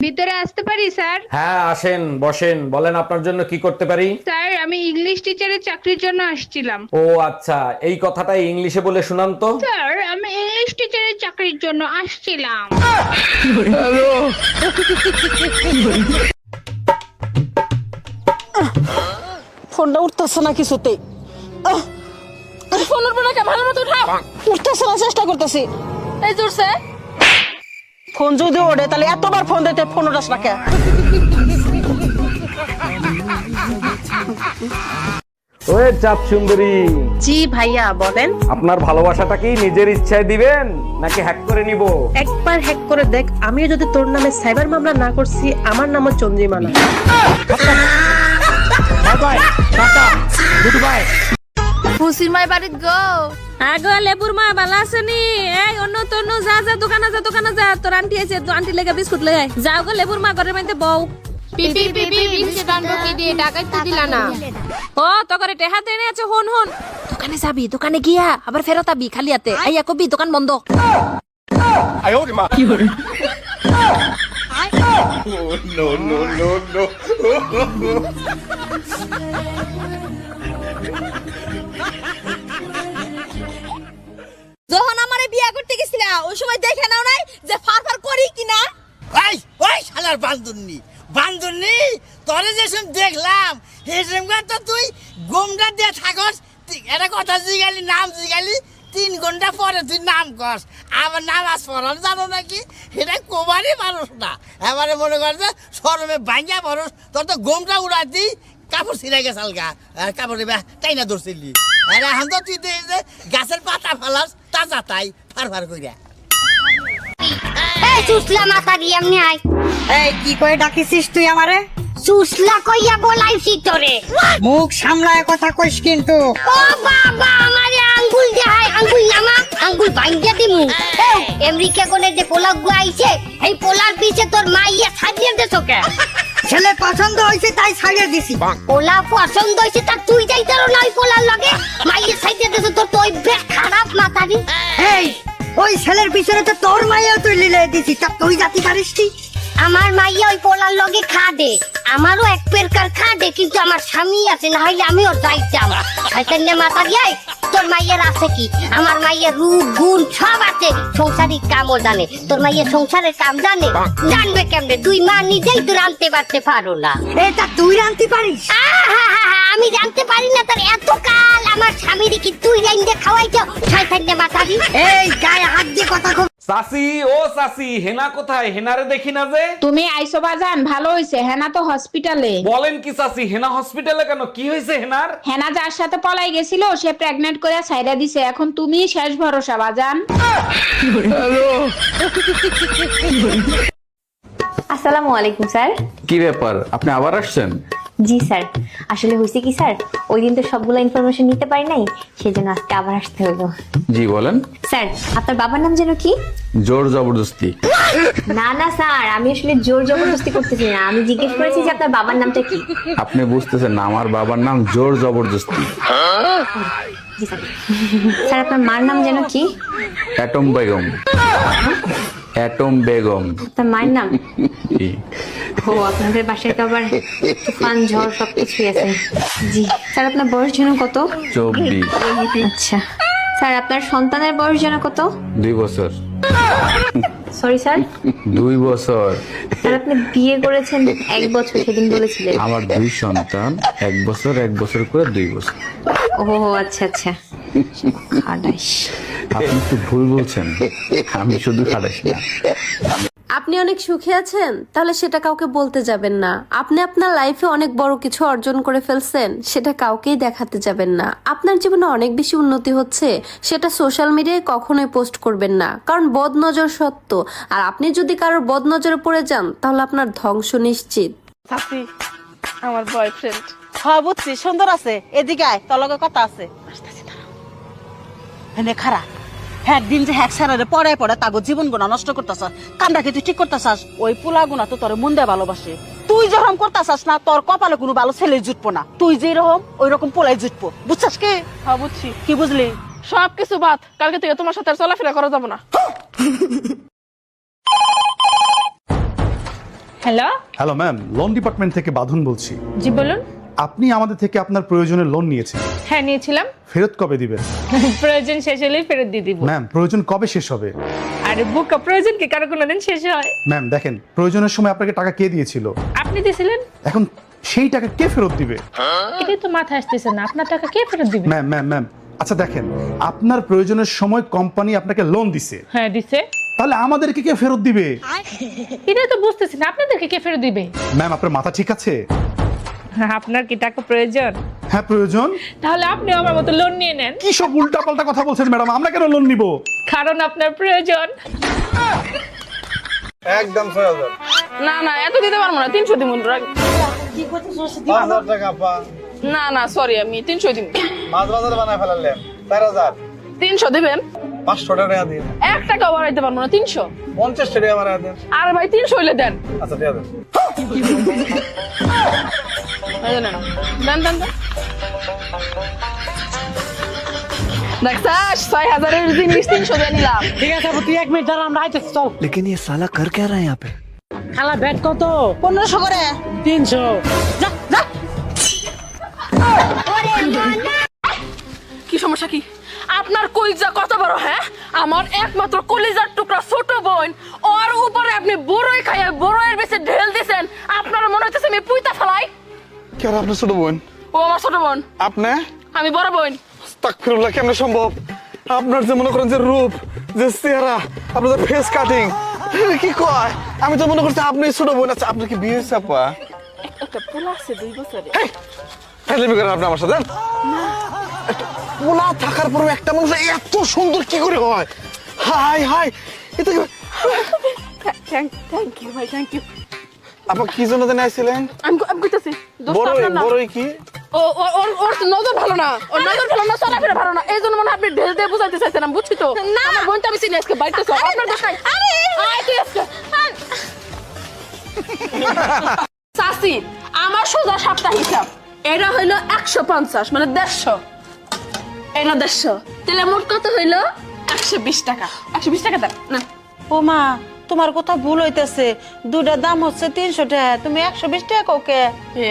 ভিতরে আসতে পারি স্যার? হ্যাঁ আসেন, বসেন, বলেন আপনার জন্য কি করতে পারি। স্যার, আমি ইংলিশ টিচারের চাকরির জন্য আসছিলাম। ও আচ্ছা, এই কথাটা ইংলিশে বলে শুনান তো। স্যার, আমি ইংলিশ টিচারের চাকরির জন্য আসছিলাম। ফোনটা উঠতেছে না কিছুতেই। ফোন উঠবো না কে? ভালো মতো উঠাও। উঠতেছে না, চেষ্টা করতেছি। এই জোরছে। ফোন যদি ওঠে তাহলে এতবার ফোন দিতে ফোন উঠাস না কে? ওই চাঁদ সুন্দরী, জি ভাইয়া বলেন। আপনার ভালোবাসাটা কি নিজের ইচ্ছায় দিবেন নাকি হ্যাক করে নিব? একবার হ্যাক করে দেখ, আমিও যদি তোর নামে সাইবার মামলা না করছি, আমার নামও চন্দ্রিমা না। ফুসির মাই বাড়িত গো। আগো লেবুর মা ভালো আছেনি? এই অন্য তন্য যা যা দোকানে যা তোর আন্টি আছে, তো আন্টি লেগে বিস্কুট লই আয়। যাও গো লেবুর মা ঘরের মধ্যে বউ। পিপি পিপি বিনছে টানবো কি দিয়ে টাকা তো দিলা না। ও তো করে টেহা দেনে আছে। হন হন, দোকানে যাবি, দোকানে গিয়া আবার ফেরত আবি খালি হাতে। আইয়া কবি দোকান বন্ধ। যখন আমারে বিয়া করতে গেছিলা ওই সময় দেখে নাও নাই যে ফারফার করি কিনা? ওই ওই শালার বান্দুরনি তোরে যেসব দেখলাম সেসব তো তুই গোমটা দিয়ে থাকস। এটা কথা জিগালি, নাম জিগালি, 3 ঘন্টা পরে তুই নাম কস। আবার নামাজ পড়ার জানো নাকি সেটা কোবারই মানুষ না। এবারে মনে কর যে শরমে ভাঙ্গা মানুষ, তোর তো গোমটা উড়া দিই কাপড় ছিঁড়ে গেছে আলগা, কাপড় তাই না ধরছিলি। আরে এখন তো তুই দেখি যে গাছের পাতা ফালাস তাজা তাই ফার কইরা। এই সুসলা মাথা দিয়ে এমনি আয়। এই কি করে ডাকিছিস তুই আমারে? সুসলা কইয়া বলাইছি তোরে। মুখ সামলায় কথা কইস কিন্তু। ও বাবা, আমারে আঙ্গুল দেখাই, আঙ্গুল নামা, আঙ্গুল ভাঙ্গিয়া দিমু। এই আমেরিকা কোনে যে পোলা গুয়াইছে, এই পোলার পিছে তোর মাইয়া ছাড়িয়ে দেছো কে? ছেলে পছন্দ হয়েছে তাই ছাড়িয়ে দিছি। পোলা পছন্দ হইছে তা তুই যাইতারো না ওই পোলার লগে? মাইয়া ছাড়িয়ে দেছো তোর তো ওই বেশ খারাপ মাথা দি। এই ওই ছেলের পিছনে তো তোর মাইয়া তুই লিলে দিছি, তা তুই জাতি পারিস কি? আমার মাইয়া ওই পোলার লগে খাদে, আমারও এক প্রকার খাদে, কিন্তু আমার স্বামী আছে, না হইলে আমিও যাইতাম। খাইতেন মাথা দিয়ে তোর মাইয়ের আছে কি? আমার মাইয়ের রূপ গুণ সব আছে, সংসারিক কামও জানে। তোর মাইয়ের সংসারের কাম জানে? জানবে কেমনে? তুই মা নিজেই তো রানতে পারতে পারো না। এটা তুই রানতে পারিস? আমি জানতে পারি না তোর এত কাল আমার স্বামীর কি তুই রাইন্দে খাওয়াইছো? শয়তান মাথা দি। এই গায়ে হাত দিয়ে কথা কম। চাচি, ও চাচি, হেনা কোথায়? হেনারে দেখি না যে। তুমি আইসো বাজান, ভালো হইছে। হেনা তো হসপিটালে। বলেন কি চাচি, হেনা হসপিটালে কেন? কি হয়েছে হেনার? হেনা যার সাথে পলাই গেছিল সে প্রেগনেন্ট করে ছাইরা দিছে, এখন তুমি শেষ ভরসা বাজান। আসসালামু আলাইকুম স্যার। কি ব্যাপার, আপনি আবার আসছেন? জি স্যার, আসলে হয়েছে কি স্যার, ওই দিন তো সবগুলো ইনফরমেশন নিতে পারি নাই, সেজন্য আজকে আবার আসতে হলো। জি বলেন। স্যার, আপনার বাবার নাম যেন কি? জোর জবরদস্তি। না না স্যার, আমি আসলে জোর জবরদস্তি করতেছি না, আমি জিজ্ঞেস করেছি যে আপনার বাবার নামটা কি। আপনি বুঝতেছেন না, আমার বাবার নাম জোর জবরদস্তি। জি স্যার। স্যার, আপনার মার নাম যেন কি? অ্যাটম বেগম। অ্যাটম বেগম। আপনার মায়ের নাম? জি। ও, আপনাদের বাসায় তো আবার তুফান ঝড় সবকিছুই আছে। জি স্যার, আপনার বয়স যেন কত? 24। আচ্ছা স্যার, আপনার সন্তানের বয়স যেন কত? 2 বছর। Sorry sir. 2 বছর। স্যার, আপনি বিয়ে করেছেন 1 বছর, সেদিন বলেছিলেন। আমার 2 সন্তান, 1 বছর 1 বছর করে 2 বছর। ও আচ্ছা আচ্ছা। খাটাস। আপনি একটু ভুল বলছেন, আমি শুধু খাটাস না। আপনি অনেক সুখে আছেন, তাহলে সেটা কাউকে বলতে যাবেন না। আপনি আপনার লাইফে অনেক বড় কিছু অর্জন করে ফেলছেন, সেটা কাউকেই দেখাতে যাবেন না। আপনার জীবনে অনেক বেশি উন্নতি হচ্ছে, সেটা সোশ্যাল মিডিয়ায় কখনোই পোস্ট করবেন না, কারণ বদনজর সত্য। আর আপনি যদি কারোর বদনজরে পড়ে যান, তাহলে আপনার ধ্বংস নিশ্চিত। সাথী, আমার বয়ফ্রেন্ড। হ্যাঁ বুঝছি, সুন্দর আছে। এদিকে আয়, তোর লগে কথা আছে। এনে খারা হ্যাঁ দিন যে হ্যাক সারারে পড়ে পড়ে তাগো জীবন গুণা নষ্ট করতেছ, কামটা তুই ঠিক করতেছাস। ওই পোলা গুণা তো তোর মন দেয় ভালোবাসে। তুই যেরকম করতেছাস না, তোর কপালে কোনো ভালো ছেলে জুটবো না। তুই যে রকম ওই রকম পোলাই জুটবো, বুঝছাস কি? হ্যাঁ বুঝছি। কি বুঝলি? সবকিছু বাদ, কালকে থেকে তোমার সাথে আর চলাফেরা করা যাবো না। Hello, hello ma'am, loan department থেকে বাঁধন বলছি। জি বলুন। আপনি আমাদের থেকে আপনার প্রয়োজনের লোন নিয়েছেন, হ্যাঁ নিয়েছিলাম। ফেরত কবে দিবেন? প্রয়োজন শেষ হলেই ফেরত দিয়ে দিব। ম্যাম, প্রয়োজন কবে শেষ হবে? আরে বুকা, প্রয়োজন কি কারো কোনোদিন শেষ হয়? ম্যাম দেখেন, প্রয়োজনের সময় আপনাকে টাকা কে দিয়েছিল? আপনি দিয়েছিলেন। এখন সেই টাকা কে ফেরত দিবে? এটাই তো মাথায় আসতেছে না, আপনার টাকা কে ফেরত দিবে? ম্যাম ম্যাম ম্যাম আচ্ছা দেখেন, আপনার প্রয়োজনের সময় কোম্পানি আপনাকে লোন দিছে, হ্যাঁ দিছে। তাহলে আমাদেরকে কে ফেরত দিবে? এটাই তো বুঝতেছি না, আপনাদেরকে কে ফেরত দিবে? ম্যাম, আপনার মাথা ঠিক আছে? আপনার কি টাকা প্রয়োজন? হ্যাঁ প্রয়োজন। তাহলে আপনি আমার মতো লোন নিয়ে নেন। কি সব উল্টাপাল্টা কথা বলছেন ম্যাডাম? আমরা কেন লোন নিব? কারণ আপনার প্রয়োজন। একদম ৬০০০। না না, এত দিতে পারবো না, 300 দিব। কি করতেছ? ৫০০০ টাকা পা। না না সরি, আমি 300 দিব। মাছ বাজারে বানায় ফেলালেন ৪০০০। 300 দিবেন? ৫০০ টাকা দিন। 1 টাকা বাড়াইতে পারবো না, 300। ৫০ টাকা বানায় দেন। আরে ভাই 300 হইলে দেন। আচ্ছা দিয়ে দেন। দেন দেন দেন। দেখছাস ৬০০০ এর জিনিস 300 দিয়ে নিলাম। ঠিক আছে আপু, তুই 1 মিনিট দাঁড়া, আমরা আইতেছি, চল। लेकिन ये साला कर क्या रहा है यहाँ पे? খালা ব্যাট কত? 1500 করে। 300। যা যা। কি সমস্যা কি? আপনার কলিজা কত বড়? হ্যাঁ, আমার একমাত্র কলিজার টুকরা ছোট বোন, ওর উপরে আপনি বড়ই খাইয়া বড়ইয়ের বেশি ঢেল দিছেন। আপনার মনে হচ্ছে আমি পুইতা ফেলাই? কে আপনার ছোট বোন? ও আমার ছোট বোন। আপনি? আমি বড় বোন। আস্তাগফিরুল্লাহ, কেমনে সম্ভব? আপনার যে মনে করেন যে রূপ, যে চেহারা, আপনার যে ফেস কাটিং, কি কয়? আমি তো মনে করছি আপনি ছোট বোন। আচ্ছা আপনার কি বিয়ে হয়েছে আপা? একটা পোলা আছে 2 বছরে। ফেলবি করেন আপনি আমার সাথে? একটা পোলা থাকার পরেও একটা মানুষ এত সুন্দর কি করে হয়? হাই হাই, এটা কি? থ্যাংক ইউ ভাই, থ্যাংক ইউ। আপা কি জন্য জানি আইছিলেন? আমি কইতাছি বড়ই কি? ওর নজর ভালো না, ওর নজর ভালো না, চলাফেরা ভালো না, এই জন্য মনে হয় আপনি ঢেল দিয়ে বুঝাইতে চাইছেন। আমি বুঝছি তো, আমার বোনটা আমি চিনি আজকে বাড়িতে সব আপনার দোকান। আরে তুই আজকে সাসি, আমার সোজা সপ্তাহ হিসাব এটা হইলো 150, মানে 150। এটা 150, তাহলে মোট কত হইলো? 120 টাকা। 120 টাকা দেন না। ও মা, তোমার কথা ভুল হইতেছে, দুটার দাম হচ্ছে 300 টাকা, তুমি 120 টাকা কাউকে। এ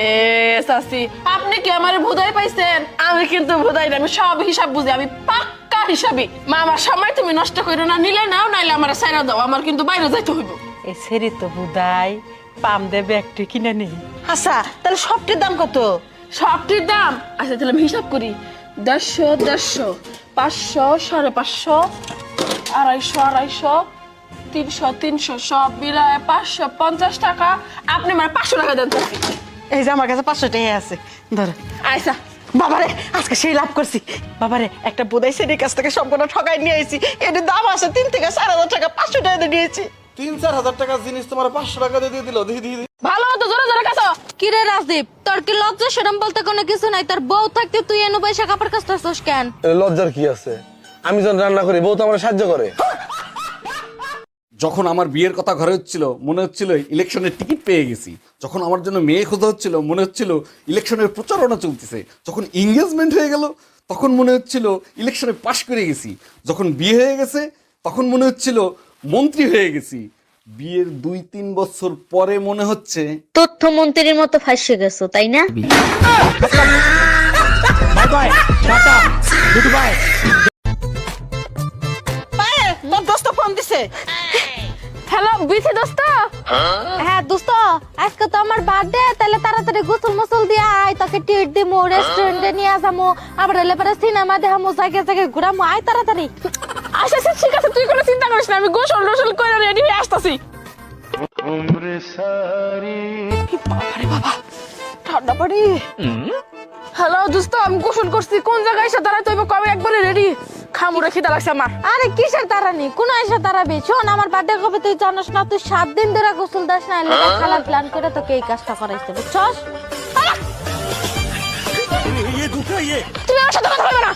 সাসি, আপনি কি আমার ভুদাই পাইছেন? আমি কিন্তু ভুদাই না, আমি সব হিসাব বুঝি, আমি পাক্কা হিসাবি। মা, আমার সময় তুমি নষ্ট করো না, নিলে নাও, নাইলে আমার সাইরা দাও, আমার কিন্তু বাইরে যাইতে হইব। এই সেরি তো বুদাই পাম দেবে একটু কিনে নেই। আচ্ছা তাহলে সবটির দাম কত? সবটির দাম আচ্ছা তাহলে আমি হিসাব করি। 150, 150, 500, 550, 250, 250, 300, সব মিলায় 550 টাকা। আপনি আমার 500 টাকা দেন। এই যে আমার কাছে 500 টাকা আছে, ধর। আচ্ছা বাবারে, আজকে সেই লাভ করছি। বাবারে, একটা বুদাই সেরির কাছ থেকে সম্পূর্ণ ঠকাই নিয়ে আইছি। এর দাম আছে 3 থেকে 4,000 টাকা, 500 টাকা দিয়ে নিয়েছি। 3-4 হাজার টাকার জিনিস তোমার 500 টাকা দিয়ে দিল। দিদি ভালো হতো জোরে জোরে কাছো। কিরে রাজদীপ, তোর কি লজ্জা শরম বলতে কোনো কিছু নাই? তোর বউ থাকতে তুই এনে পয়সা কাপড় কাচতেছস কেন? লজ্জার কি আছে? আমি যখন রান্না করি বউ তো আমার সাহায্য করে। যখন আমার বিয়ের কথা ঘরে হচ্ছিল মনে হচ্ছিল ইলেকশনের টিকিট পেয়ে গেছি। যখন আমার জন্য মেয়ে খোঁজা হচ্ছিল মনে হচ্ছিল ইলেকশনের প্রচারণা চলতেছে। যখন এঙ্গেজমেন্ট হয়ে গেল তখন মনে হচ্ছিল ইলেকশনে পাশ করে গেছি। যখন বিয়ে হয়ে গেছে তখন মনে হচ্ছিল মন্ত্রী হয়ে গেছি। বিয়ের 2-3 বছর পরে মনে হচ্ছে তথ্যমন্ত্রীর মতো ফাঁসে গেছো, তাই না? Bye bye, tata, good bye. তোর দোস্ত ফোন দিছে। হ্যালো বিথি দোস্ত। হ্যাঁ দোস্ত, আজকে তো আমার বার্থডে, তাহলে তাড়াতাড়ি গোসল মোসল দিয়ে আয়, তোকে ট্রিট দিমু, রেস্টুরেন্টে নিয়ে যাবো, আবার এলেপারে সিনেমা দেখামু, জায়গায় জায়গায় ঘুরামু। আয় তাড়াতাড়ি। আচ্ছা ঠিক আছে, তুই কোনো চিন্তা করিস না, আমি গোসল টোসল করে রেডি হয়ে আসতেছি। বাবারে বাবা, ঠান্ডা পানি। হ্যালো দোস্ত, আমি গোসল করছি, কোন জায়গায় এসে দাঁড়াতে হইব কবে? একবারে রেডি, খামুরে খিদা লাগছে আমার। আরে কিসের তাড়ানি, কোন এসে তাড়াবি? শোন, আমার বার্থডে কবে তুই জানোস না? তুই 7 দিন ধরে গোসল দাস না, এলে খালা প্ল্যান করে তোকে এই কাজটা করাইছে, বুঝছস? তুমি আমার সাথে কথা বলবে না।